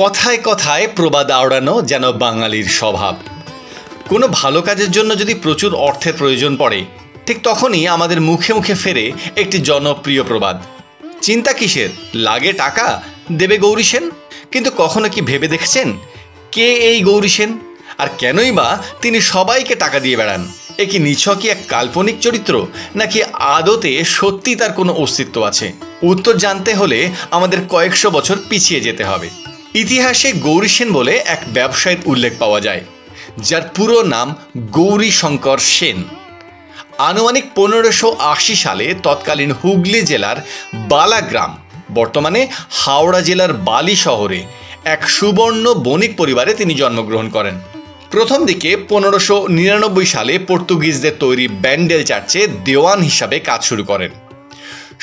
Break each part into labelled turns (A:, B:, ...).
A: কথায় কথায় প্রবাদ আওড়ানো যেন বাঙালির স্বভাব। কোনো ভালো কাজের জন্য যদি প্রচুর অর্থের প্রয়োজন পড়ে, ঠিক তখনই আমাদের মুখে মুখে ফেরে একটি জনপ্রিয় প্রবাদ, চিন্তা কিসের, লাগে টাকা, দেবে গৌরী সেন। কিন্তু কখনো কি ভেবে দেখেছেন কে এই গৌরী সেন, আর কেনই বা তিনি সবাইকে টাকা দিয়ে বেড়ান? এ কি নিছকই এক কাল্পনিক চরিত্র, নাকি আদতে সত্যি তার কোনো অস্তিত্ব আছে? উত্তর জানতে হলে আমাদের কয়েকশো বছর পিছিয়ে যেতে হবে। ইতিহাসে গৌরী সেন বলে এক ব্যবসায়ীর উল্লেখ পাওয়া যায়, যার পুরো নাম গৌরী শঙ্কর সেন। আনুমানিক 1580 সালে তৎকালীন হুগলি জেলার বালাগ্রাম, বর্তমানে হাওড়া জেলার বালি শহরে এক সুবর্ণ বণিক পরিবারে তিনি জন্মগ্রহণ করেন। প্রথম দিকে 1599 সালে পর্তুগিজদের তৈরি ব্যান্ডেল চার্চে দেওয়ান হিসাবে কাজ শুরু করেন।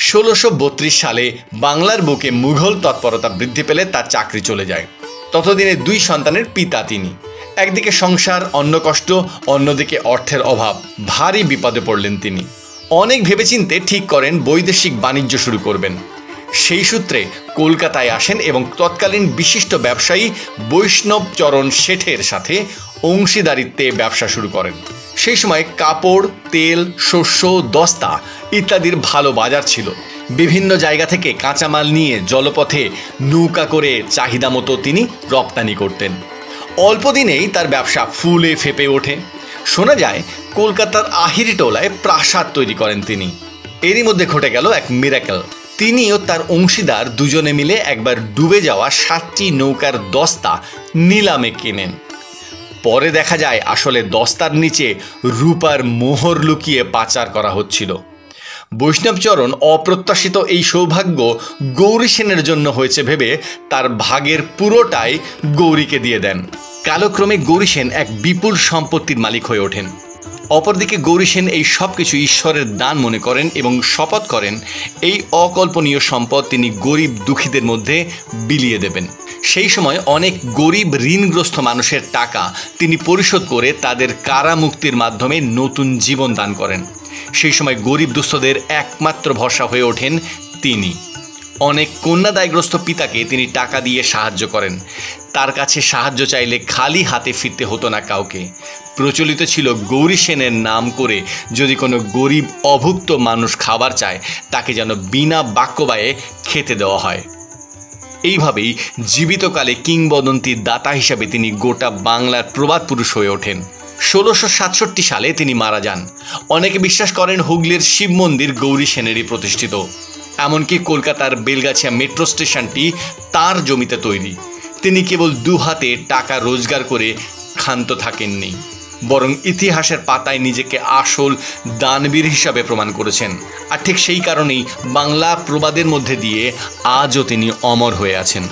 A: 1632 সালে বাংলার বুকে মুঘল তৎপরতা বৃদ্ধি পেলে তার চাকরি চলে যায়। ততদিনে 2 সন্তানের পিতা তিনি। একদিকে সংসার, অন্ন কষ্ট, অন্যদিকে অর্থের অভাব, ভারী বিপদে পড়লেন তিনি। অনেক ভেবেচিন্তে ঠিক করেন বৈদেশিক বাণিজ্য শুরু করবেন। সেই সূত্রে কলকাতায় আসেন এবং তৎকালীন বিশিষ্ট ব্যবসায়ী বৈষ্ণবচরণ শেঠের সাথে অংশীদারিত্বে ব্যবসা শুরু করেন। সেই সময় কাপড়, তেল, শস্য, দস্তা ইত্যাদির ভালো বাজার ছিল। বিভিন্ন জায়গা থেকে কাঁচামাল নিয়ে জলপথে নৌকা করে চাহিদা মতো তিনি রপ্তানি করতেন। অল্প দিনেই তার ব্যবসা ফুলে ফেপে ওঠে। শোনা যায় কলকাতার আহিরিটোলায় প্রাসাদ তৈরি করেন তিনি। এরই মধ্যে ঘটে গেল এক মিরাকেল। তিনি ও তার অংশীদার দুজনে মিলে একবার ডুবে যাওয়া 7টি নৌকার দস্তা নিলামে কেনেন। পরে দেখা যায় আসলে দস্তার নিচে রূপার মোহর লুকিয়ে পাচার করা হচ্ছিল। বৈষ্ণবচরণ অপ্রত্যাশিত এই সৌভাগ্য গৌরী সেনের জন্য হয়েছে ভেবে তার ভাগের পুরোটাই গৌরীকে দিয়ে দেন। কালক্রমে গৌরী সেন এক বিপুল সম্পত্তির মালিক হয়ে ওঠেন। অপরদিকে গৌরী সেন এই সব কিছু ঈশ্বরের দান মনে করেন এবং শপথ করেন এই অকল্পনীয় সম্পদ তিনি গরিব দুঃখীদের মধ্যে বিলিয়ে দেবেন। সেই সময় অনেক গরিব ঋণগ্রস্ত মানুষের টাকা তিনি পরিশোধ করে তাদের কারামুক্তির মাধ্যমে নতুন জীবন দান করেন। সেই সময় গরিব দুস্থদের একমাত্র ভরসা হয়ে ওঠেন তিনি। অনেক কন্যাদায়গ্রস্ত পিতাকে তিনি টাকা দিয়ে সাহায্য করেন। তার কাছে সাহায্য চাইলে খালি হাতে ফিরতে হতো না কাউকে। প্রচলিত ছিল গৌরী সেনের নাম করে যদি কোনো গরিব অভুক্ত মানুষ খাবার চায়, তাকে যেন বিনা বাক্যবায়ে খেতে দেওয়া হয়। এইভাবেই জীবিতকালে কিংবদন্তির দাতা হিসাবে তিনি গোটা বাংলার প্রবাদ পুরুষ হয়ে ওঠেন। 1667 সালে তিনি মারা যান। অনেকে বিশ্বাস করেন হুগলির শিব মন্দির গৌরী সেনেরই প্রতিষ্ঠিত। এমনকি কলকাতার বেলগাছিয়া মেট্রো স্টেশনটি তার জমিতে তৈরি। তিনি কেবল 2 হাতে টাকা রোজগার করে ক্ষান্ত থাকেননি, বরং ইতিহাসের পাতায় নিজেকে আসল দানবীর হিসাবে প্রমাণ করেছেন। আর ঠিক সেই কারণেই বাংলা প্রবাদের মধ্যে দিয়ে আজও তিনি অমর হয়ে আছেন।